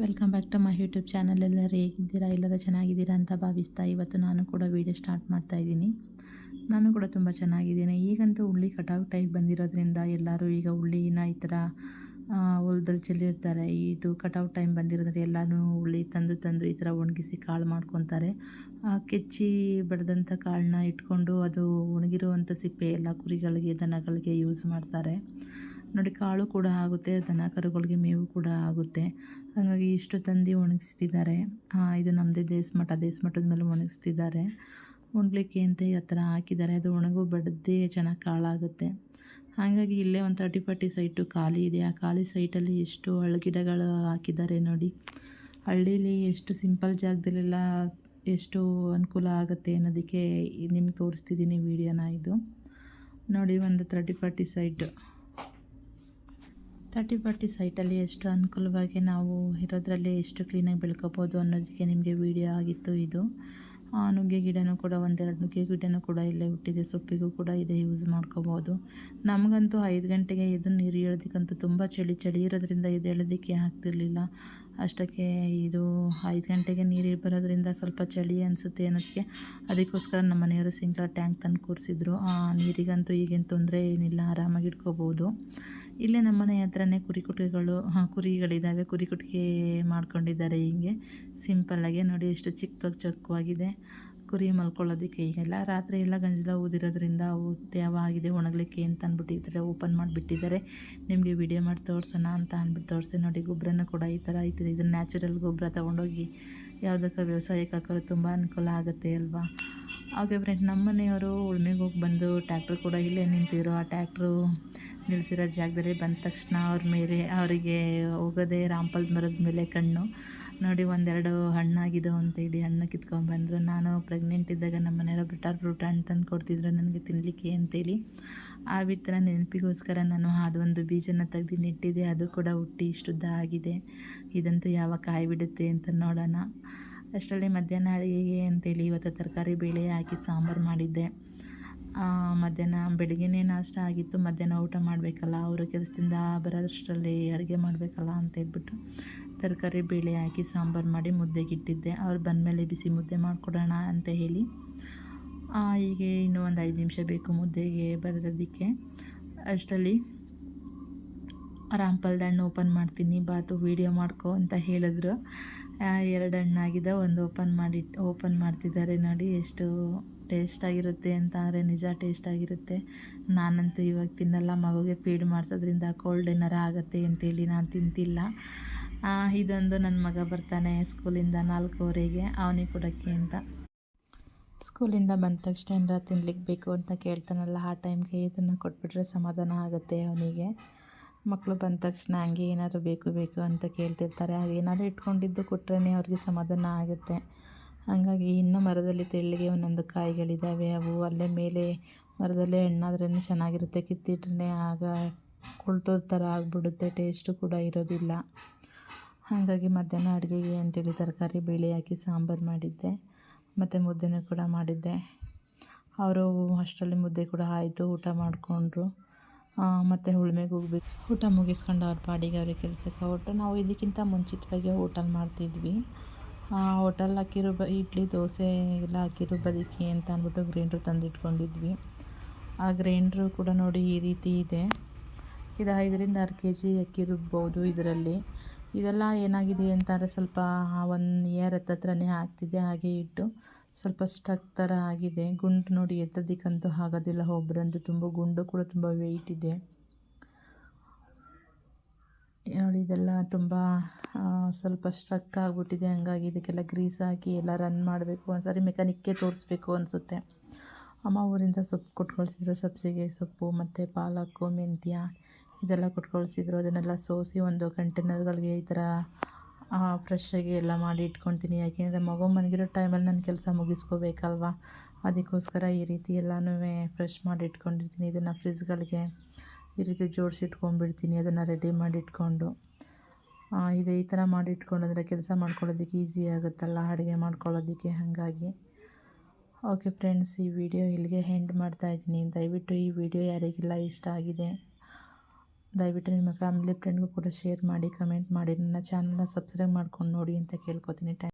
Welcome back to my YouTube channel. ಎಲ್ಲರೂ ಹೇಗಿದ್ದೀರಾ? ಎಲ್ಲರೂ ಚೆನ್ನಾಗಿದ್ದೀರಾ ಅಂತ ಭಾವಿಸ್ತಾ ಇವತ್ತು ನಾನು ಕೂಡ ವೀಡಿಯೋ ಸ್ಟಾರ್ಟ್ ಮಾಡ್ತಾ ಇದ್ದೀನಿ. ನಾನು ಕೂಡ ತುಂಬ ಚೆನ್ನಾಗಿದ್ದೀನಿ. ಈಗಂತೂ ಉಳ್ಳಿ ಕಟಾವು ಟೈಪ್ ಬಂದಿರೋದ್ರಿಂದ ಎಲ್ಲರೂ ಈಗ ಉಳ್ಳಿನ ಈ ಥರ ಹೊಲದಲ್ಲಿ ಚೆಲ್ಲಿರ್ತಾರೆ. ಇದು ಕಟಾವು ಟೈಮ್ ಬಂದಿರೋದ್ರೆ ಎಲ್ಲನೂ ಉಳ್ಳಿ ತಂದು ಈ ಥರ ಒಣಗಿಸಿ ಕಾಳು ಮಾಡ್ಕೊತಾರೆ. ಕೆಚ್ಚಿ ಬಡ್ದಂಥ ಕಾಳನ್ನ ಇಟ್ಕೊಂಡು ಅದು ಒಣಗಿರುವಂಥ ಸಿಪ್ಪೆ ಎಲ್ಲ ಕುರಿಗಳಿಗೆ ದನಗಳಿಗೆ ಯೂಸ್ ಮಾಡ್ತಾರೆ. ನೋಡಿ, ಕಾಳು ಕೂಡ ಆಗುತ್ತೆ, ದನ ಕರುಗಳಿಗೆ ಮೇವು ಕೂಡ ಆಗುತ್ತೆ. ಹಾಗಾಗಿ ಇಷ್ಟು ತಂದು ಒಣಗಿಸ್ತಿದ್ದಾರೆ. ಇದು ನಮ್ಮದೇ ದೇಸ್ಮಟ್ಟದ ಮೇಲೆ ಒಣಗಿಸ್ತಿದ್ದಾರೆ. ಒಣಗಲಿಕ್ಕೆ ಅಂತ ಈ ಥರ ಹಾಕಿದ್ದಾರೆ. ಅದು ಒಣಗು ಬಡ್ದೇ ಚೆನ್ನಾಗಿ ಕಾಳಾಗುತ್ತೆ. ಹಾಗಾಗಿ ಇಲ್ಲೇ ಒಂದು 30-40 ಸೈಟು ಖಾಲಿ ಇದೆ. ಆ ಖಾಲಿ ಸೈಟಲ್ಲಿ ಎಷ್ಟು ಗಿಡಗಳು ಹಾಕಿದ್ದಾರೆ ನೋಡಿ. ಹಳ್ಳೀಲಿ ಎಷ್ಟು ಸಿಂಪಲ್ ಜಾಗದಲ್ಲೆಲ್ಲ ಎಷ್ಟು ಅನುಕೂಲ ಆಗುತ್ತೆ ಅನ್ನೋದಕ್ಕೆ ನಿಮ್ಗೆ ತೋರಿಸ್ತಿದ್ದೀನಿ ವೀಡಿಯೋನ. ಇದು ನೋಡಿ, ಒಂದು 30-40 ಸೈಟಲ್ಲಿ ಎಷ್ಟು ಅನುಕೂಲವಾಗಿ ನಾವು ಇರೋದ್ರಲ್ಲಿ ಎಷ್ಟು ಕ್ಲೀನಾಗಿ ಬೆಳ್ಕೊಬೋದು ಅನ್ನೋದಕ್ಕೆ ನಿಮಗೆ ವಿಡಿಯೋ ಆಗಿತ್ತು ಇದು. ನುಗ್ಗೆ ಗಿಡನೂ ಕೂಡ ಒಂದೆರಡು ನುಗ್ಗೆ ಗಿಡನೂ ಕೂಡ ಇಲ್ಲೇ ಹುಟ್ಟಿದೆ. ಸೊಪ್ಪಿಗೂ ಕೂಡ ಇದೆ, ಯೂಸ್ ಮಾಡ್ಕೋಬೋದು. ನಮಗಂತೂ 5 ಗಂಟೆಗೆ ಎದ್ದು ನೀರು ಇರೋದಕ್ಕಂತೂ ತುಂಬ ಚಳಿ ಇರೋದ್ರಿಂದ ಎದ್ದೇಳೋದಕ್ಕೆ ಆಗ್ತಿರ್ಲಿಲ್ಲ. ಅಷ್ಟಕ್ಕೆ ಇದು 5 ಗಂಟೆಗೆ ನೀರು ಬರೋದ್ರಿಂದ ಸ್ವಲ್ಪ ಚಳಿ ಅನಿಸುತ್ತೆ ಅನ್ನೋದಕ್ಕೆ ಅದಕ್ಕೋಸ್ಕರ ನಮ್ಮ ಮನೆಯವರು ಸಿಂಕ್ಲರ್ ಟ್ಯಾಂಕ್ ತಂದು ಕೂರಿಸಿದ್ರು. ನೀರಿಗಂತೂ ಈಗೇನು ತೊಂದರೆ ಏನಿಲ್ಲ, ಆರಾಮಾಗಿ ಇಟ್ಕೋಬೋದು. ಇಲ್ಲೇ ನಮ್ಮ ಮನೆ ಹತ್ರನೇ ಕುರಿಗಳಿದ್ದಾವೆ. ಕುರಿ ಕೊಟ್ಟಿಗೆ ಮಾಡ್ಕೊಂಡಿದ್ದಾರೆ. ಹೀಗೆ ಸಿಂಪಲ್ಲಾಗಿ ನೋಡಿ, ಎಷ್ಟು ಚೊಕ್ಕವಾಗಿದೆ. ಕುರಿ ಮಲ್ಕೊಳ್ಳೋದಕ್ಕೆ ಈಗೆಲ್ಲ ರಾತ್ರಿ ಎಲ್ಲ ಗಂಜಲ ಊದಿರೋದ್ರಿಂದ ಅವು ತೇವ ಆಗಿದೆ ಒಣಗಲಿಕ್ಕೆ ಅಂತ ಅಂದ್ಬಿಟ್ಟು ಈ ಥರ ಓಪನ್ ಮಾಡಿಬಿಟ್ಟಿದ್ದಾರೆ. ನಿಮಗೆ ವಿಡಿಯೋ ಮಾಡಿ ತೋರಿಸೋಣ ಅಂತ ಅಂದ್ಬಿಟ್ಟು ತೋರಿಸ್ತೀನಿ. ನೋಡಿ, ಗೊಬ್ಬರನೂ ಕೂಡ ಈ ಥರ ಐತಿದೆ. ಇದನ್ನು ನ್ಯಾಚುರಲ್ ಗೊಬ್ಬರ ತೊಗೊಂಡೋಗಿ ಯಾವುದಕ್ಕೆ ವ್ಯವಸಾಯಕ್ಕೆ ಹಾಕೋರು ತುಂಬ ಅನುಕೂಲ ಆಗುತ್ತೆ ಅಲ್ವಾ. ಹಾಗೆ ಫ್ರೆಂಡ್, ನಮ್ಮ ಮನೆಯವರು ಉಳ್ಮೆಗೆ ಹೋಗಿ ಬಂದು ಟ್ಯಾಕ್ಟ್ರು ಕೂಡ ಇಲ್ಲೇ ನಿಂತಿದ್ರು. ಆ ಟ್ಯಾಕ್ಟ್ರು ನಿಲ್ಲಿಸಿರೋ ಜಾಗದಲ್ಲಿ ಬಂದ ತಕ್ಷಣ ಅವರಿಗೆ ಹೋಗೋದೇ ರಾಂಪಲ್ದ ಮರದ ಮೇಲೆ ಕಣ್ಣು. ನೋಡಿ, ಒಂದೆರಡು ಹಣ್ಣಾಗಿದ್ದು ಅಂತೇಳಿ ಹಣ್ಣು ಕಿತ್ಕೊಂಡ್ಬಂದರು. ನಾನು ಪ್ರೆಗ್ನೆಂಟ್ ಇದ್ದಾಗ ನಮ್ಮ ಮನೆಯವರು ಬಟರ್ ಫ್ರೂಟ್ ಹಣ್ಣು ತಂದು ಕೊಡ್ತಿದ್ರು ನನಗೆ ತಿನ್ನಲಿಕ್ಕೆ ಅಂತೇಳಿ. ಆ ವಿತ್ತರ ನೆನಪಿಗೋಸ್ಕರ ನಾನು ಅದೊಂದು ಬೀಜನ ತೆಗೆದು ನೆಟ್ಟಿದ್ದೆ. ಅದು ಕೂಡ ಹುಟ್ಟಿ ಇಷ್ಟುದ್ದ ಆಗಿದೆ. ಇದಂತೂ ಯಾವಾಗ ಕಾಯಿ ಬಿಡುತ್ತೆ ಅಂತ ನೋಡೋಣ. ಅಷ್ಟರಲ್ಲಿ ಮಧ್ಯಾಹ್ನ ಅಡುಗೆಗೆ ಅಂತೇಳಿ ಇವತ್ತು ತರಕಾರಿ ಬೇಳೆ ಹಾಕಿ ಸಾಂಬಾರು ಮಾಡಿದ್ದೆ. ಮಧ್ಯಾಹ್ನ ಬೆಳಗ್ಗೆನೇ ನಾಷ್ಟ ಆಗಿತ್ತು. ಮಧ್ಯಾಹ್ನ ಊಟ ಮಾಡಬೇಕಲ್ಲ, ಅವರು ಕೆಲಸದಿಂದ ಬರೋಷ್ಟರಲ್ಲಿ ಅಡುಗೆ ಮಾಡಬೇಕಲ್ಲ ಅಂತೇಳ್ಬಿಟ್ಟು ತರಕಾರಿ ಬೇಳೆ ಹಾಕಿ ಸಾಂಬಾರು ಮಾಡಿ ಮುದ್ದೆಗಿಟ್ಟಿದ್ದೆ. ಅವ್ರು ಬಂದಮೇಲೆ ಬಿಸಿ ಮುದ್ದೆ ಮಾಡಿಕೊಡೋಣ ಅಂತ ಹೇಳಿ. ಹೀಗೆ ಇನ್ನೂ ಒಂದು 5 ನಿಮಿಷ ಬೇಕು ಮುದ್ದೆಗೆ ಬರೋದಕ್ಕೆ. ಅಷ್ಟರಲ್ಲಿ ರಾಂಪಲ್ದ ಹಣ್ಣು ಓಪನ್ ಮಾಡ್ತೀನಿ, ಬಾತು ವೀಡಿಯೋ ಮಾಡ್ಕೊ ಅಂತ ಹೇಳಿದ್ರು. 2 ಹಣ್ಣಾಗಿದೆ, ಒಂದು ಓಪನ್ ಮಾಡ್ತಿದ್ದಾರೆ. ನೋಡಿ, ಎಷ್ಟು ಟೇಸ್ಟಾಗಿರುತ್ತೆ ಅಂತ ಅಂದರೆ ನಿಜ ಟೇಸ್ಟಾಗಿರುತ್ತೆ. ನಾನಂತೂ ಇವಾಗ ತಿನ್ನಲ್ಲ, ಮಗುಗೆ ಫೀಡ್ ಮಾಡಿಸೋದ್ರಿಂದ ಕೋಲ್ಡ್ ಏನಾರ ಆಗುತ್ತೆ ಅಂತೇಳಿ ನಾನು ತಿಂತಿಲ್ಲ. ಇದೊಂದು ನನ್ನ ಮಗ ಬರ್ತಾನೆ ಸ್ಕೂಲಿಂದ 4:15ಗೆ, ಅವನಿಗೆ ಕೊಡೋಕ್ಕೆ ಅಂತ. ಸ್ಕೂಲಿಂದ ಬಂದ ತಕ್ಷಣ ಏನಾರ ತಿನ್ಲಿಕ್ಕೆ ಬೇಕು ಅಂತ ಕೇಳ್ತಾನಲ್ಲ, ಆ ಟೈಮ್ಗೆ ಇದನ್ನು ಕೊಟ್ಬಿಟ್ರೆ ಸಮಾಧಾನ ಆಗುತ್ತೆ ಅವನಿಗೆ. ಮಕ್ಕಳು ಬಂದ ತಕ್ಷಣ ಹಂಗೆ ಏನಾದರೂ ಬೇಕು ಅಂತ ಕೇಳ್ತಿರ್ತಾರೆ. ಹಾಗೆ ಏನಾದರೂ ಇಟ್ಕೊಂಡಿದ್ದು ಕೊಟ್ರೇ ಅವ್ರಿಗೆ ಸಮಾಧಾನ ಆಗುತ್ತೆ. ಹಾಗಾಗಿ ಇನ್ನೂ ಮರದಲ್ಲಿ ತೆಳ್ಳಗೆ ಒಂದೊಂದು ಕಾಯಿಗಳಿದ್ದಾವೆ. ಅವು ಅಲ್ಲೇ ಮೇಲೆ ಮರದಲ್ಲೇ ಹಣ್ಣಾದ್ರೇ ಚೆನ್ನಾಗಿರುತ್ತೆ. ಕಿತ್ತಿಟ್ರೆ ಆಗ ಕುಳ್ತೋದ ಥರ ಆಗಿಬಿಡುತ್ತೆ, ಟೇಸ್ಟು ಕೂಡ ಇರೋದಿಲ್ಲ. ಹಾಗಾಗಿ ಮಧ್ಯಾಹ್ನ ಅಡುಗೆಗೆ ಅಂತೇಳಿ ತರಕಾರಿ ಬೇಳೆ ಹಾಕಿ ಸಾಂಬಾರು ಮಾಡಿದ್ದೆ, ಮತ್ತು ಮುದ್ದೆನೂ ಕೂಡ ಮಾಡಿದ್ದೆ. ಅವರು ಅಷ್ಟರಲ್ಲಿ ಮುದ್ದೆ ಕೂಡ ಆಯಿತು, ಊಟ ಮಾಡಿಕೊಂಡ್ರು. ಮತ್ತು ಉಳ್ಮೆಗೆ ಹೋಗ್ಬೇಕು. ಊಟ ಮುಗಿಸ್ಕೊಂಡು ಅವ್ರ ಪಾಡಿಗೆ ಅವ್ರಿಗೆ ಕೆಲಸಕ್ಕೆ ಹೊರಟು. ನಾವು ಇದಕ್ಕಿಂತ ಮುಂಚಿತವಾಗಿ ಹೋಟೆಲ್ ಮಾಡ್ತಿದ್ವಿ. ಹೋಟೆಲ್ ಹಾಕಿರೋ ಇಡ್ಲಿ ದೋಸೆ ಎಲ್ಲ ಹಾಕಿರೋ ಬದುಕಿ ಅಂತ ಅಂದ್ಬಿಟ್ಟು ಗ್ರೈಂಡ್ರು ತಂದಿಟ್ಕೊಂಡಿದ್ವಿ. ಆ ಗ್ರೈಂಡ್ರು ಕೂಡ ನೋಡಿ ಈ ರೀತಿ ಇದೆ. ಇದು 5-6 kg ಅಕ್ಕಿ ರುಬ್ಬೋದು ಇದರಲ್ಲಿ. ಇದೆಲ್ಲ ಏನಾಗಿದೆ ಅಂತಂದರೆ ಸ್ವಲ್ಪ 1 ಇಯರ್ ಹತ್ರನೇ ಆಗ್ತಿದೆ. ಹಾಗೆ ಇಟ್ಟು ಸ್ವಲ್ಪ ಸ್ಟಕ್ ಥರ ಆಗಿದೆ. ಗುಂಡು ನೋಡಿ, ಎತ್ತೋದಕ್ಕಂತೂ ಆಗೋದಿಲ್ಲ. ಒಬ್ಬರಂತೂ ತುಂಬ ಗುಂಡು ಕೂಡ ತುಂಬ ವೆಯ್ಟ್ ಇದೆ ನೋಡಿ. ಇದೆಲ್ಲ ತುಂಬ ಸ್ವಲ್ಪ ಸ್ಟ್ರಕ್ ಆಗಿಬಿಟ್ಟಿದೆ. ಹಂಗಾಗಿ ಇದಕ್ಕೆಲ್ಲ ಗ್ರೀಸ್ ಹಾಕಿ ಎಲ್ಲ ರನ್ ಮಾಡಬೇಕು. ಒಂದ್ಸರಿ ಮೆಕ್ಯಾನಿಕ್ಗೆ ತೋರಿಸ್ಬೇಕು ಅನಿಸುತ್ತೆ. ಅಮ್ಮ ಊರಿಂದ ಸೊಪ್ಪು ಕೊಟ್ಕೊಳ್ಸಿದ್ರು, ಸಬ್ಸಿಗೆ ಸೊಪ್ಪು ಮತ್ತು ಪಾಲಕ್ಕು, ಮೆಂತ್ಯ ಇದೆಲ್ಲ ಕೊಟ್ಕೊಳ್ಸಿದ್ರು. ಅದನ್ನೆಲ್ಲ ಸೋಸಿ ಒಂದು ಕಂಟೈನರ್ಗಳಿಗೆ ಈ ಥರ ಫ್ರೆಶ್ಶಾಗಿ ಎಲ್ಲ ಮಾಡಿ ಇಟ್ಕೊತೀನಿ. ಯಾಕೆಂದರೆ ಮಗು ಮಲಗಿರೋ ಟೈಮಲ್ಲಿ ನನ್ನ ಕೆಲಸ ಮುಗಿಸ್ಕೋಬೇಕಲ್ವ. ಅದಕ್ಕೋಸ್ಕರ ಈ ರೀತಿ ಎಲ್ಲನೂ ಫ್ರೆಶ್ ಮಾಡಿ ಇಟ್ಕೊಂಡಿರ್ತೀನಿ. ಇದನ್ನು ಫ್ರಿಜ್ಗಳಿಗೆ ಈ ರೀತಿ ಜೋಡಿಸಿ ಇಟ್ಕೊಂಡ್ಬಿಡ್ತೀನಿ, ಅದನ್ನು ರೆಡಿ ಮಾಡಿ ಇಟ್ಕೊಂಡು. ಈ ಥರ ಮಾಡಿ ಇಟ್ಕೊಂಡ್ರೆ ಕೆಲಸ ಮಾಡ್ಕೊಳ್ಳೋದಕ್ಕೆ ಈಸಿ ಆಗುತ್ತಲ್ಲ, ಅಡುಗೆ ಮಾಡ್ಕೊಳ್ಳೋದಕ್ಕೆ. ಹಾಗಾಗಿ ಓಕೆ ಫ್ರೆಂಡ್ಸ್, ಈ ವಿಡಿಯೋ ಇಲ್ಲಿಗೆ ಎಂಡ್ ಮಾಡ್ತಾಯಿದ್ದೀನಿ. ದಯವಿಟ್ಟು ಈ ವಿಡಿಯೋ ಯಾರಿಗೆಲ್ಲ ಇಷ್ಟ ಆಗಿದೆ ದಯವಿಟ್ಟು ನಿಮ್ಮ ಫ್ಯಾಮಿಲಿ ಫ್ರೆಂಡ್ಗೂ ಕೂಡ ಶೇರ್ ಮಾಡಿ, ಕಮೆಂಟ್ ಮಾಡಿ, ನನ್ನ ಚಾನಲ್ನ ಸಬ್ಸ್ಕ್ರೈಬ್ ಮಾಡ್ಕೊಂಡು ನೋಡಿ ಅಂತ ಕೇಳ್ಕೊತೀನಿ.